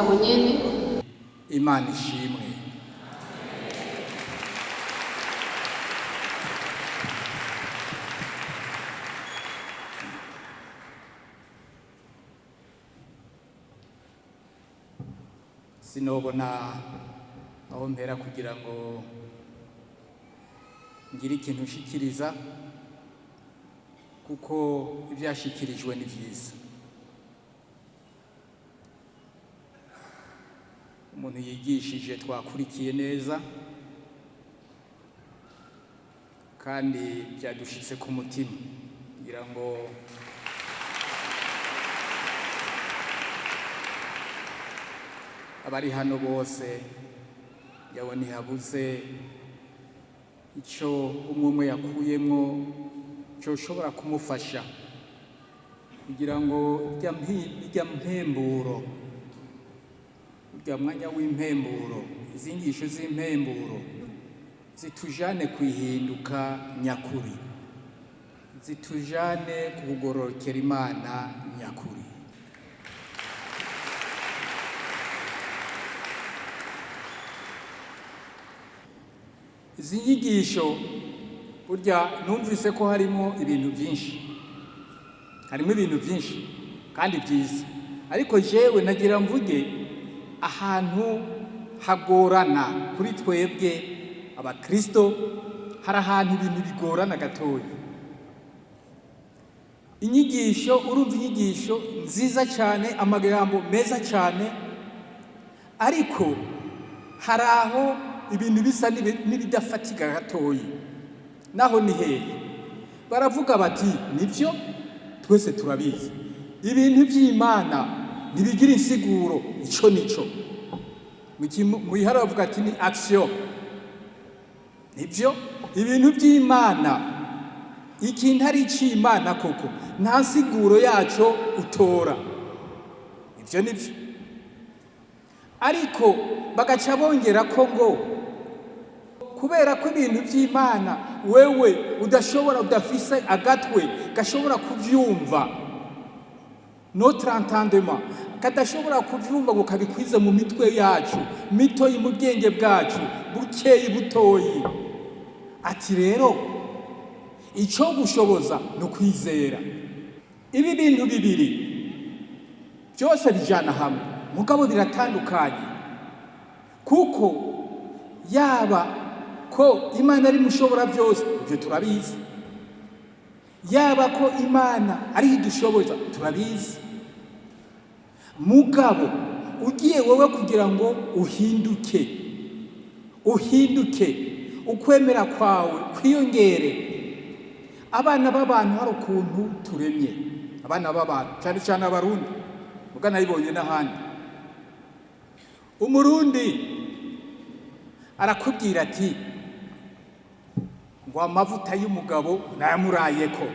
aho nyene. Imana ishimwe. Sinobona aho mpera kugira ngo ngire ikintu nshikiriza, kuko ibyashikirijwe ni byiza. Umuntu yigishije twakurikiye neza kandi byadushitse ku mutima, kugira ngo abari hano bose yabona ntihabuze icyo umwe yakuyemo cyo ushobora kumufasha kugira ngo ijya mpemburo, ujya mwanya w'impemburo, izi nyigisho z'impemburo zitujane kwihinduka nyakuri, zitujane kugororokera Imana nyakuri. Izi nyigisho burya numvise ko harimo ibintu byinshi, kandi byiza, ariko jewe nagira mvuge ahantu hagorana kuri twebwe abakristo, hari ahantu ibintu bigorana gatoya. Inyigisho, urumva inyigisho nziza cyane, amagambo meza cyane, ariko hari aho ibintu bisa n'ibidafatika gatoya. Naho ni hehe? Baravuga bati nivyo twese turabizi, ibintu by'Imana ntibigira insiguro, ico nico mu ihara bavuga ati ni action. Nivyo ibintu by'Imana, ikintu ari cy'Imana koko nta siguro yaco utora, ivyo nivyo. Ariko bagaca bongera ko ngo kubera ko ibintu by'Imana wewe udafise agatwe gashobora kuvyumva, notre entendement kadashobora kuvyumva ngo kabikwize mu mitwe yacu mitoyi, mu bwenge bwacu bukeyi butoyi. Ati rero ico gushoboza no kwizera. Ibi bintu bibiri byose bijana hamwe, mugabo biratandukanye, kuko yaba ko Imana ari mushobora byose, ibyo turabizi, yaba ko Imana ari idushoboza, turabizi. Mugabo ugiye wowe kugira ngo uhinduke ukwemera kwawe kwiyongere, abana b'abantu hari ukuntu turemye, abana b'abantu cyane cyane abarundi, mugana yibonye n'ahandi. Umurundi arakubwira ati ngo amavuta y'umugabo nayamurayeko.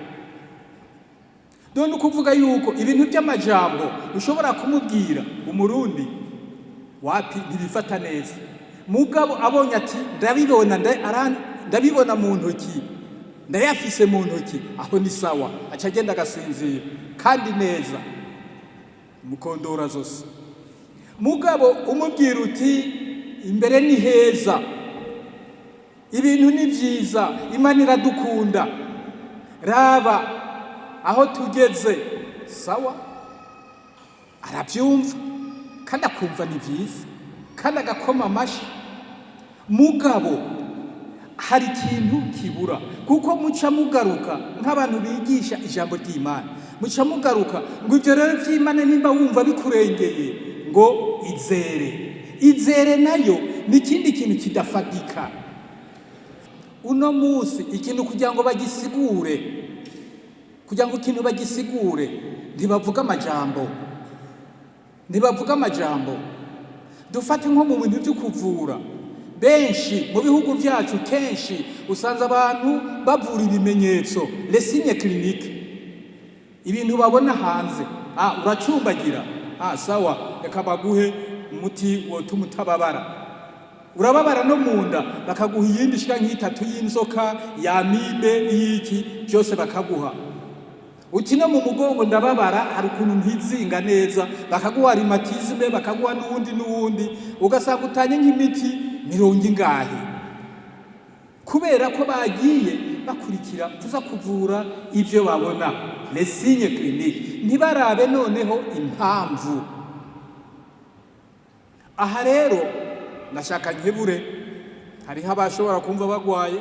None ukuvuga yuko ibintu by'amajambo ushobora kumubwira umurundi wapi ntibifata neza, mugabo abonye ati ndabibona mu ntoki, ndayafise mu ntoki, aho ni sawa, aca agenda agasinzira kandi neza, mukondora zose. Mugabo umubwira uti imbere ni heza, ibintu ni byiza, Imana iradukunda, raba aho tugeze, sawa, arabyumva kandi akumva ni byiza kandi agakoma amashi. Mugabo hari ikintu kibura, kuko muca mugaruka nk'abantu bigisha ijambo ry'Imana, muca mugaruka ngo ibyo rero by'Imana nimba wumva bikurengeye ngo izere nayo ni ikindi kintu kidafatika. Uno munsi ikintu kugira ngo ikintu bagisigure ntibavuga amajambo. Dufate nko mu bintu byo kuvura, benshi mu bihugu byacu kenshi usanze abantu bavura ibimenyetso, les signes cliniques, ibintu babona hanze. Uracumbagira, sawa, reka baguhe umuti wotuma utababara. Urababara no munda, bakaguha iyindi shika nk'itatu y'inzoka, ya amibe, y'iki, byose bakaguha. uti no mu mugongo ndababara, hari ukuntu ntizinga neza, bakaguha rhumatisme, bakaguha n'uwundi ugasanga utanye nk'imiti 40 ingahe, kubera ko bagiye bakurikira tuza kuvura ivyo babona les signes cliniques, ntibarabe noneho impamvu. Aha rero nashaka nkebure, hariho abashobora kumva bagwaye,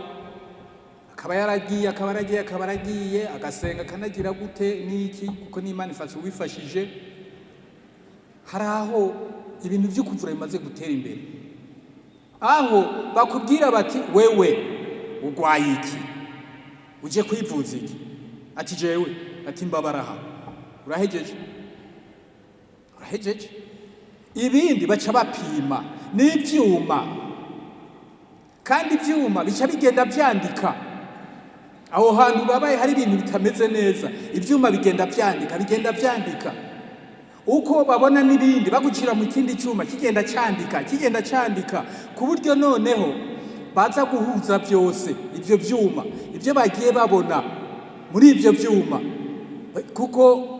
akaba yaragiye agasenga akanagira gute n'iki, kuko n'Imana ifasha uwifashije. Hari aho ibintu byo kuvura bimaze gutera imbere, aho bakubwira bati wewe ugwaye iki, uje kwivuza iki, ati jewe, ati mbabaraha, urahejeje. Ibindi baca bapima n'ivyuma, kandi ivyuma bica bigenda vyandika aho hantu babaye hari ibintu bitameze neza, ivyuma bigenda vyandika uko babona, n'ibindi bagucira mu kindi cyuma kigenda cyandika ku buryo noneho baza guhuza byose ivyo vyuma, ivyo bagiye babona muri ivyo vyuma, kuko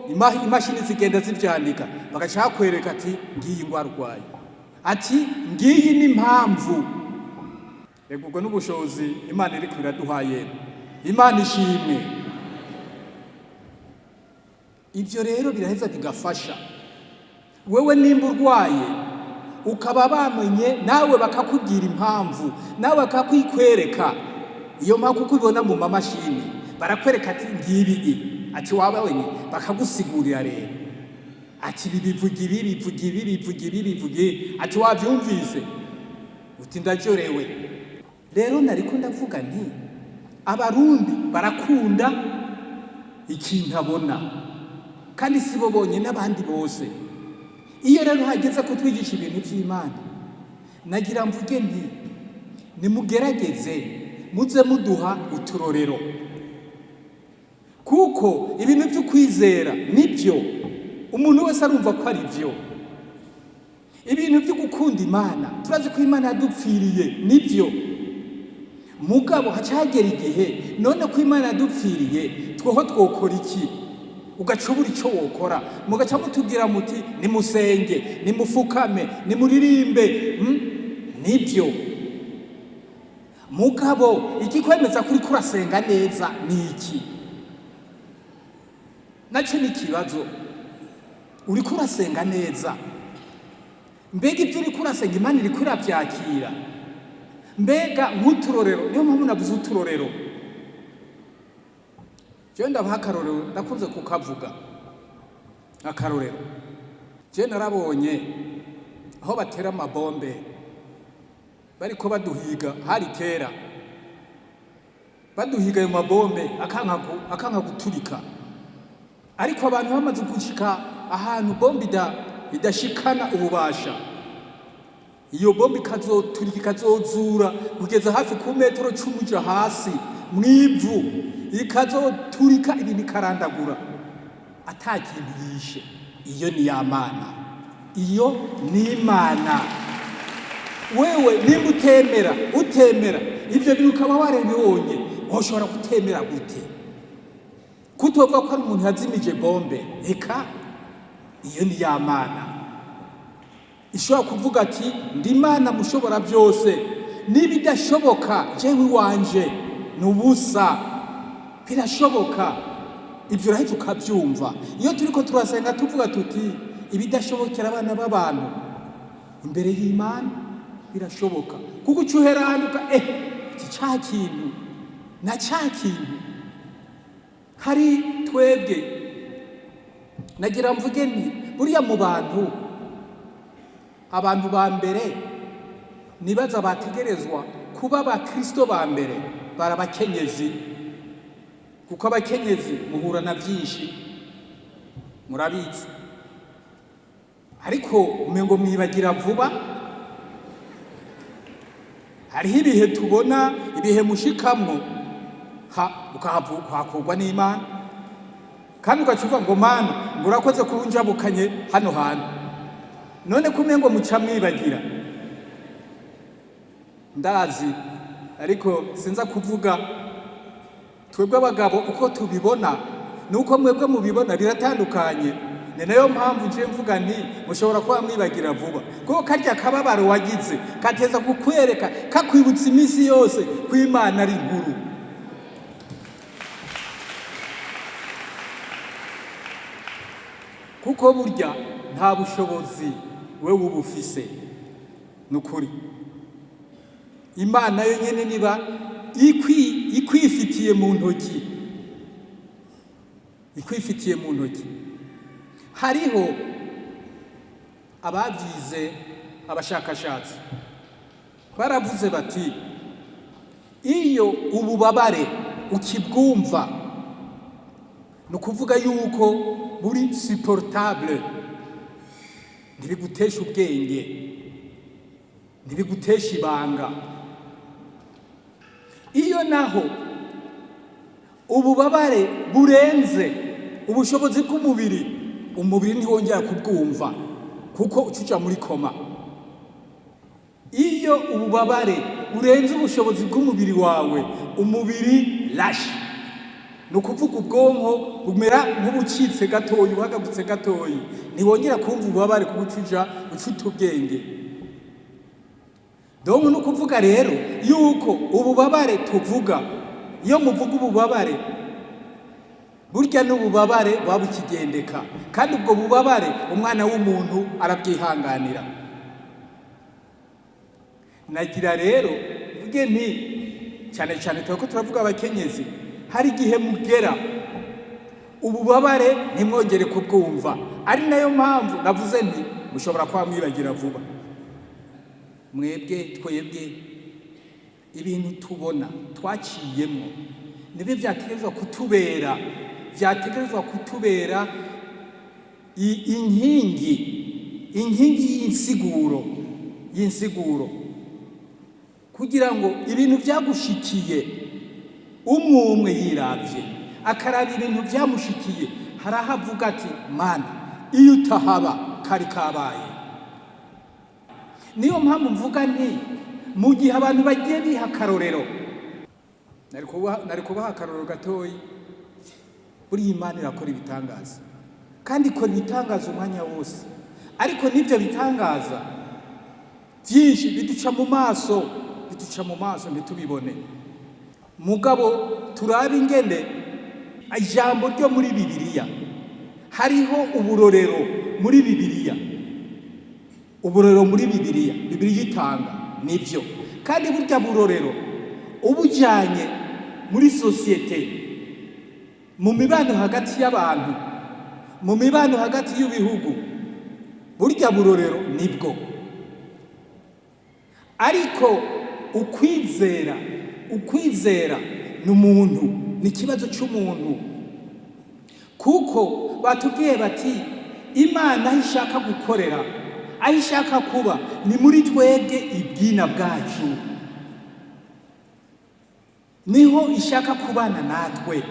imashini zigenda zivyandika, bagaca kwereka ati ngiyi ingwara urwaye, ati ngiyi n'impamvu. Rego ubwo n'ubushobozi Imana iri kwiraduhaye, Imana ishimwe. Ivyo rero biraheza bigafasha wewe nimba urwaye, ukaba bamenye nawe bakakubwira impamvu, nawe bakakikwereka iyo mpamvu, kuko ubibona mu mamashini barakwereka ati ngibi, ati waba wenye bakagusigurira rero ati bivuga ibi, ati wavyumvise, uti ndajyorewe. Rero nariko ndavuga nti abarundi barakunda ikintu abona, kandi sibo bonye n'abandi bose. Iyo rero hageze kutwigisha ibintu by'Imana, nagira mvuge nti nimugerageze muze muduha uturorero, kuko ibintu byo kwizera nibyo umuntu wese arumva ko ari byo. Ibintu byo gukunda Imana, turazi ko Imana yadupfiriye nibyo, mugabo hacagera igihe none ko Imana yadupfiriye twoho twokora iki? Ugacubura icyo wokora, mugaca mutubwira muti nimusenge, nimufukame, nimuririmbe, nibyo. Mugabo ikikwemeza kuri kurasenga neza ni iki? Nacyo ni ikibazo. Uri kurasenga neza, mbega ibyo uri kurasenga Imana iri kurabyakira? Mbega nk'uturorero, niyo mpamvu navuze uturorero. Je ndabaha akarorero, ndakunze kukavuga akarorero. Je narabonye aho batera amabombe bariko baduhiga, hari kera baduhiga ayo mabombe akanka guturika, ariko abantu bamaze gushika ahantu bombe idashikana ububasha, iyo bombe ikazoturika ikazozura kugeza hafi ku metero 10 uja hasi mwivu, ikazoturika ibintu ikarandagura atakintu yishe. Iyo ni Imana, iyo ni Imana. Wewe nimba utemera ivyo bintu ukaba warebibonye, woshobora kutemera gute? Kutovuga ko ari umuntu yazimije bombe, eka iyo ni Imana ishobora kuvuga ati ndi Imana mushobora byose, nibidashoboka jewe wanje nubusa, birashoboka. Ibyo urahita ukabyumva. Iyo turiko turasenga tuvuga tuti ibidashobokera abana b'abantu, imbere y'Imana birashoboka, kuko ucuheranduka iki cya kintu na cya kintu. Hari twebwe nagira mvuge nti buriya mu abantu ba mbere nibaza bategerezwa kuba abakristo ba mbere barabakenyezi, kuko abakenyezi muhura na byinshi murabizi, ariko umengo mwibagira vuba. Hariho ibihe tubona, ibihe mushikamwo ukahakurwa n'Imana, kandi ugacuva ngo Mana ngurakoze kubunjabukanye hano hantu, none kumengo muca mwibagira. Ndazi ariko sinza kuvuga twebwe abagabo uko tubibona, nuko mwebwe mubibona biratandukanye. Ni nayo mpamvu nje mvuga nti mushobora kuba mwibagira vuba, kuko karya kababaro wagize kateza kukwereka kakwibutsa iminsi yose ko Imana ari inkuru. Kuko burya nta bushobozi wewe ubufise nukuri. Imana yo nyene niba ikwifitiye mu ntoki, ikwifitiye mu ntoki. Hariho abavyize abashakashatsi baravuze bati iyo ububabare ukibwumva nukuvuga yuko buri supportable, ntibigutesha ubwenge, ntibigutesha ibanga. Iyo naho ububabare burenze ubushobozi bw'umubiri, umubiri ntiwongera kubwumva kuko ucuca muri koma. Iyo ububabare burenze ubushobozi bw'umubiri wawe, umubiri lashe, nukuvuga ubwonko bumera nk'ubucitse gatoyi, buhagabutse gatoyi, ntiwongera kumva ububabare kuko ucuta ubwenge. Donc nukuvuga rero yuko ububabare tuvuga, iyo muvuga ububabare burya n'ububabare babukigendeka, kandi ubwo bubabare umwana w'umuntu arabyihanganira. Nagira rero vuge nti cyane cyane turako turavuga abakenyezi, hari igihe mugera ububabare ntimwongere kubwumva. Ari nayo mpamvu navuze nti mushobora kuba mwibagira vuba. Mwebwe twebwe ibintu tubona twaciyemo nibe vyategerezwa kutubera inkingi y'insiguro kugira ngo ibintu vyagushikiye umwe yiravye akaraba ibintu vyamushikiye, harahavuga ati mana iyo utahaba kari kabaye. Niyo mpamvu mvuga nti mu gihe abantu bagiye biha akarorero, nari kubaha akarorero gatoyi. Buri Imana irakora ibitangaza, kandi ikora ibitangaza umwanya wose, ariko n'ivyo bitangaza byinshi biduca mu maso ntitubibone. Mugabo turabe ingene ijambo ryo muri Bibiliya, hariho uburorero muri Bibiliya, uburorero muri Bibiliya itanga nivyo, kandi burya burorero ubujanye muri societe, mu mibano hagati y'abantu, mu mibano hagati y'ibihugu, burya burorero nibwo. Ariko ukwizera n'umuntu, ni ikibazo cy'umuntu, kuko batubwiye bati Imana aho ishaka gukorera, aho ishaka kuba ni muri twebwe ibwina bwacu, niho ishaka kubana natwe,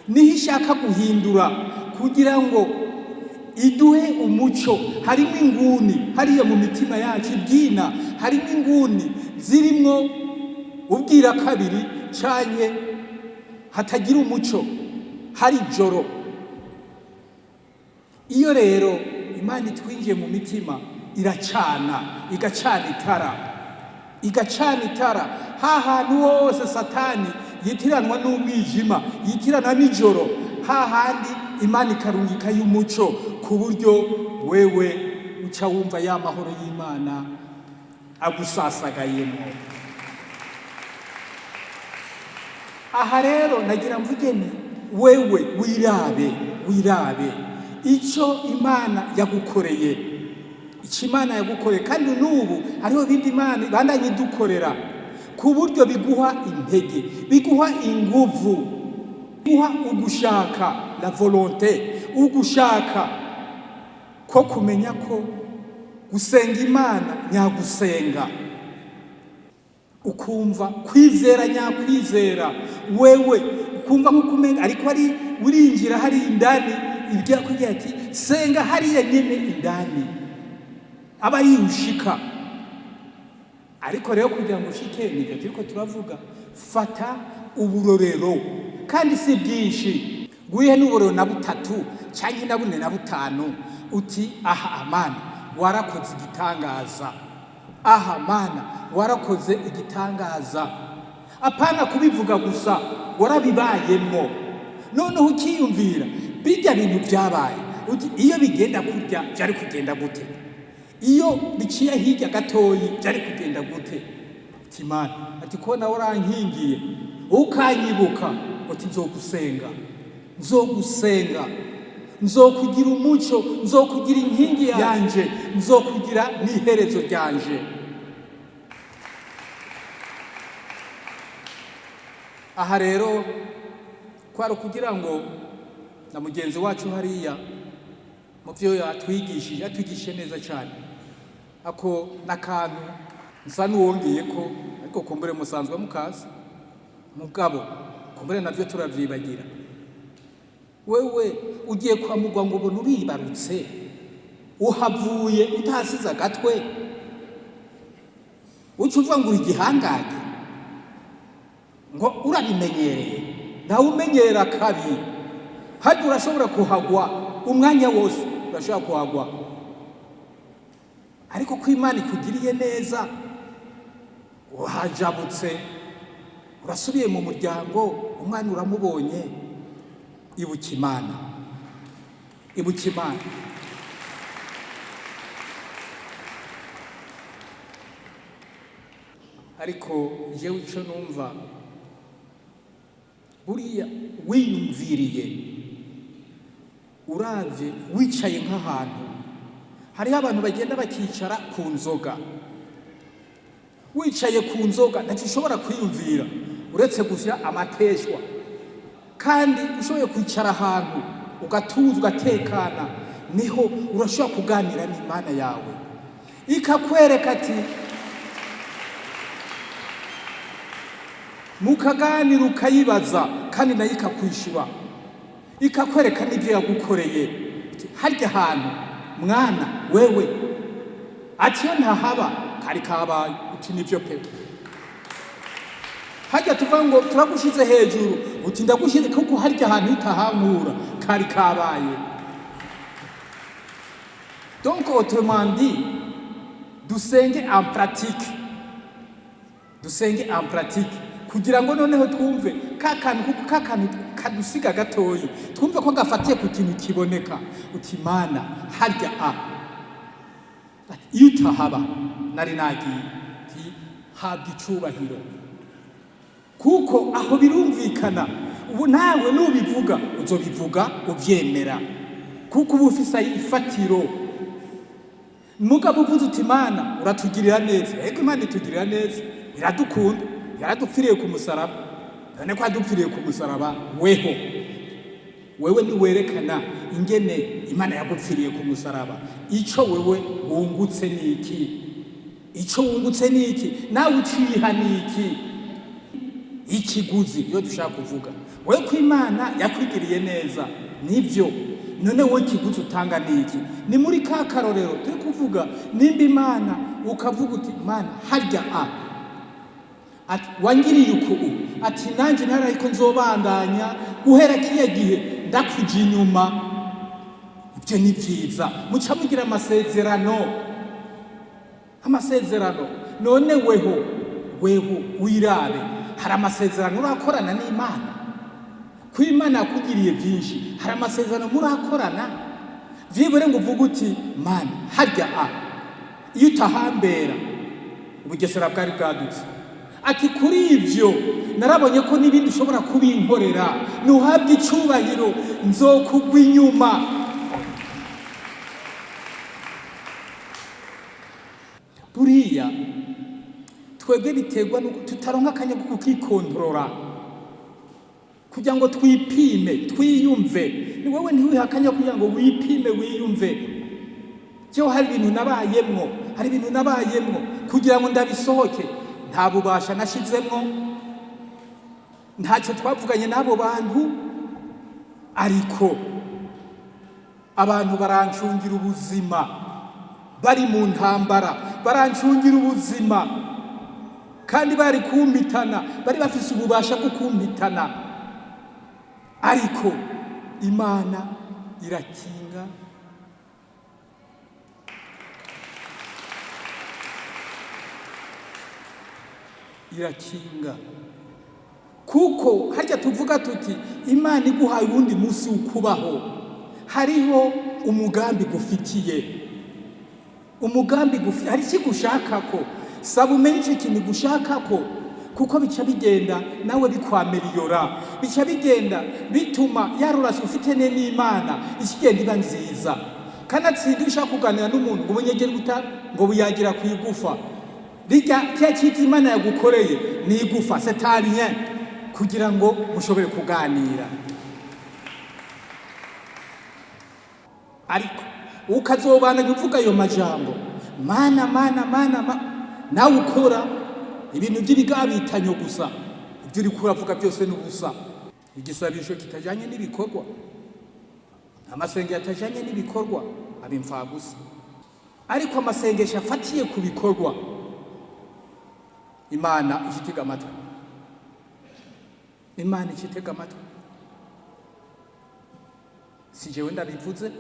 niho ishaka guhindura kugira ngo iduhe umuco. Harimo inguni hariya mu mitima yacu ibwina, harimo inguni zirimwo ubwira kabiri canye hatagira umuco, hari joro. Iyo rero Imana itwinjiye mu mitima igacana itara, hantu hose Satani yitiranwa n'umwijima, yitirana n'ijoro, hahandi Imana ikarungika y'umuco, ku buryo wewe uca wumva ya mahoro y'Imana agusasagayemo. Aha rero nagira mvuge ni wewe wirabe icyo Imana yagukoreye, kandi n'ubu hariho ibindi Imana bandanye dukorera, ku buryo biguha intege, biguha inguvu, biguha ugushaka la volonté, ugushaka ko kumenya ko gusenga Imana nyagusenga, ukumva kwizera nyakwizera, wewe ukumva nk'ukumenga ariko ari urinjira hari indani ibya kugira ati senga hariya nyene indani aba yirushika. Ariko rero kugira ngo ushike nibyo turiko turavuga, fata uburorero kandi si byinshi, guhe n'uburero na butatu cyangwa na bune na butanu, uti aha Mana warakoze igitangaza, aha Mana warakoze igitangaza. Apana kubivuga gusa, warabibayemo. Noneho ukiyumvira bijya bintu byabaye, uti iyo bigenda kurya byari kugenda gute, iyo biciye hirya gatoyi byari kugenda gute. Ati Mana, ati ko nawe urankingiye ukanyibuka, uti nzogusenga, nzokugira umuco, nzokugira inkingi yanje, nzokugira n'iherezo ryanje. Aha rero kwari kugira ngo na mugenzi wacu hariya mu byo yatwigishe neza cyane, ako n'akantu nsa n'uwongeye ko, ariko kumbure musanzwe mukazi, mugabo kumbure navyo turavyibagira. Wewe ugiye kwa mugwa ngo ubona uribarutse, uhavuye utasize agatwe, ucuva ngo igihangage, ngo urabimenyereye, nawe umenyera kabi, hadi urashobora kuhagwa umwanya wose, urashobora kuhagwa. Ariko ko Imana ikugiriye neza, uhajabutse, urasubiye mu muryango, umwana uramubonye, ibuka Imana. Ariko jewe ico numva, buriya wiyumviriye, uravye wicaye nk'ahantu, hariho abantu bagenda bakicara ku nzoga. Wicaye ku nzoga ntashobora kwiyumvira uretse gusya amateshwa, kandi ushoboye kwicara ahantu ugatuza ugatekana, niho urashobora kuganira n'Imana yawe, ikakwereka ati mukaganira, ukayibaza, kandi nayo ikakwishura, ikakwereka n'ibyo yagukoreye. Harya hantu mwana wewe, ati yo ntahaba kari kabaye, uti nivyo pe. Harya tuvuga ngo turagushize hejuru, uti ndagushize kuko harya hantu utahankura kari kabaye. Donc autrement dit, dusenge en pratique, kugira ngo noneho twumve kakantu kadusiga gatoyi, twumve ko gafatiye ku kintu kiboneka. Uti Mana, harya iyo utahaba nari nagiye, habwa icubahiro, kuko aho birumvikana. Ubu nawe nubivuga uzobivuga uvyemera, kuko ubu ufise ifatiro. Mugabo uvuze uti Mana uratugirira neza, ego Imana itugirira neza, iradukunda, yaradupfiriye ku musaraba. None ko adupfiriye ku musaraba, wewe ni werekana ingene Imana yagupfiriye ku musaraba. Ico wewe wungutse niki, nawe uciha niki, ikiguzi iyo dushaka kuvuga. Wewe ko Imana yakwigiriye neza, nivyo. None wowe ikiguzi utanga niki? Ni muri ka karorero turi kuvuga, nimba Imana ukavuga uti Mana harya ati wangiriye uku, ati nanje narariko nzobandanya guhera kiya gihe ndakuja inyuma. Ibyo ni byiza, muca mugira amasezerano. None weho wirabe, hari amasezerano urakorana n'Imana, ko Imana yakugiriye byinshi, hari amasezerano murakorana. Vyibure ngo uvuga uti Mana harya iyo utahambera ubugesera bwari bwadutse. Ati kuri ivyo narabonye ko n'ibindi ushobora kubinkorera, nuhabwe icubahiro, nzokugwa inyuma. Buriya twebwe biterwa nuko tutaronka akanya ko kwikontorora, kugira ngo twipime, twiyumve. Ni wowe ntiwihakanya kugira ngo wipime, wiyumve. Cyo hari ibintu nabayemwo kugira ngo ndabisohoke, nta bubasha nashizemwo, ntacyo twavuganye n'abo bantu, ariko abantu barancungira ubuzima, bari mu ntambara, barancungira ubuzima, kandi bari kumpitana, bari bafise ububasha bwo kumpitana. Ariko imana irakinga, irakinga. Kuko harya tuvuga tuti imana iguhaye uwundi munsi ukubaho, hariho umugambi gufitiye, umugambi gufitiye, hari ikigushakako. Saba umenye icyo kintu gushakako, kuko bica bigenda nawe bikwameliyora, bica bigenda bituma yarurasi ufite n'imana ikigenda iba nziza. Kanatsinda ushaka kuganira n'umuntu ngo ubunyegere guta ngo buyagira ku igufa, rijya cya cyitwa imana yagukoreye ni igufa, setarien, kugira ngo mushobore kuganira. Ariko ukazobana kuvuga ayo majambo mana nawe ukora ibintu by'ibigabitanyo gusa, ibyo uri kuravuga byose n'ubusa. Igisabisho kitajanye n'ibikorwa, amasengero atajanye n'ibikorwa abimfa gusa. Ariko amasengesho afatiye ku bikorwa, imana ikitega amatwi, imana ikitega amatwi. Si jewe ndabivuze,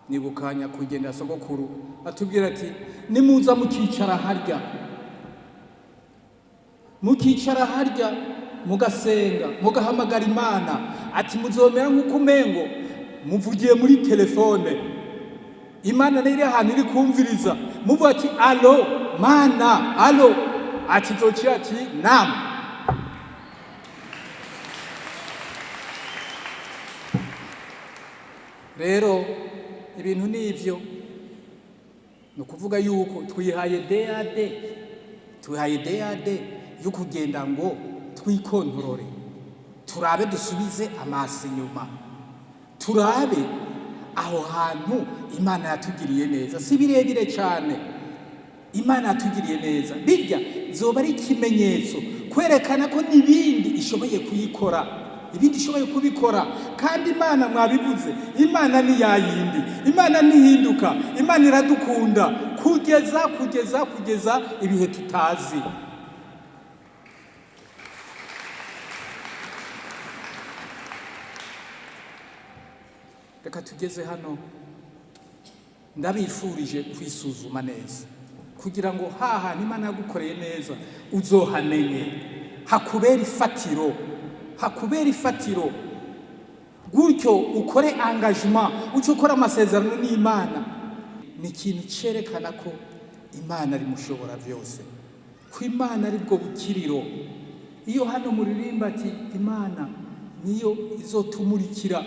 nibukanya kugenda sogokuru atubwira ati nimuza mukicara harya, mukicara harya mugasenga mugahamagara imana, ati muzomera nk'uko umengo muvugiye muri telefone, imana rero ahantu iri kumviriza, muvuga ati alo mana, alo, ati zokira ati nam. Rero ibintu nivyo, no kuvuga yuko twihaye DAD yo kugenda ngo twikontorore, turabe dusubize amaso inyuma, turabe aho hantu imana yatugiriye neza. Si birebire cyane, imana yatugiriye neza, birya zoba ari ikimenyetso kwerekana ko n'ibindi ishoboye kuyikora, ibindi ishoboye kubikora. Kandi imana mwabivuze, imana ni yayindi, imana ntihinduka, imana iradukunda kugeza ibihe tutazi. Reka tugeze hano, ndabifurije kwisuzuma neza, kugira ngo haha imana yagukoreye neza uzohamenye, hakubera ifatiro, hakubera ifatiro, gutyo ukore engagement, ucyo ukora amasezerano n'imana. Ni ikintu cerekana ko imana ari mushobora byose, ko imana ari bwo bukiriro. Iyo hano muririmba ati imana niyo izotumurikira,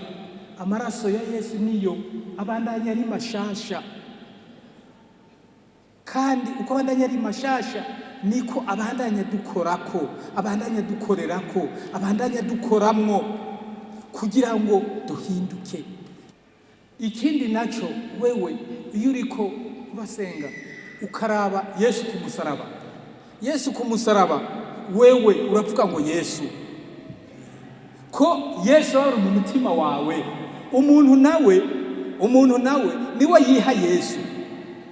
amaraso ya Yesu niyo abandanya ari mashasha, kandi uko abandanya ari mashasha niko abandanya dukorako, abandanya dukorerako, abandanya dukoramwo, kugira ngo duhinduke. Ikindi naco, wewe iyo uriko ubasenga ukaraba Yesu ku musaraba, Yesu ku musaraba, wewe uravuga ngo Yesu, ko Yesu ari mu mutima wawe. Umuntu nawe niwe yiha Yesu,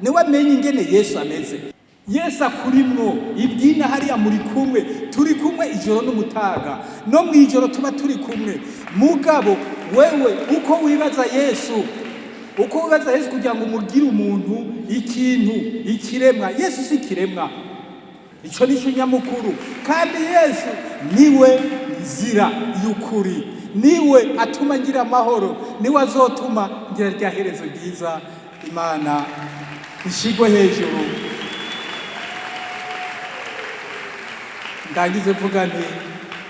niwe amenye ingene Yesu ameze. Yesu akurimwo, ibyina hariya muri kumwe, turi kumwe ijoro n'umutaga, no mu ijoro tuba turi kumwe. Mugabo wewe uko wibaza Yesu, kugira ngo umugire umuntu, ikintu, ikiremwa. Yesu si kiremwa, icyo ni cyo nyamukuru. Kandi Yesu niwe nzira y'ukuri, niwe atuma ngira amahoro, niwe azotuma ngira rya herezo ryiza. Imana ishigwe hejuru. Ndangize mvuga nti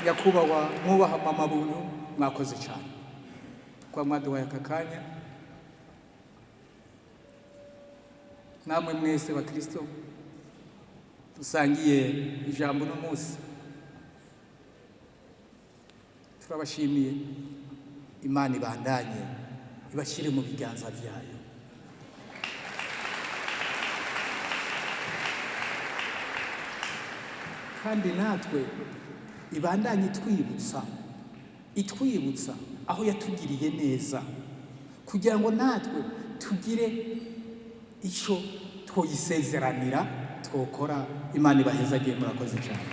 nyakubahwa mwubaha mama buntu, mwakoze cyane kwa mwaduhaye aka kanya. Namwe mwese bakristo dusangiye ijambo n'umunsi, turabashimiye. Imana ibandanye ibashyire mu biganza byayo. Kandi natwe ibandanye itwibutsa aho yatugiriye neza, kugira ngo natwe tugire icyo twoyisezeranira twokora. Imana ibahezagiye, murakoze cyane.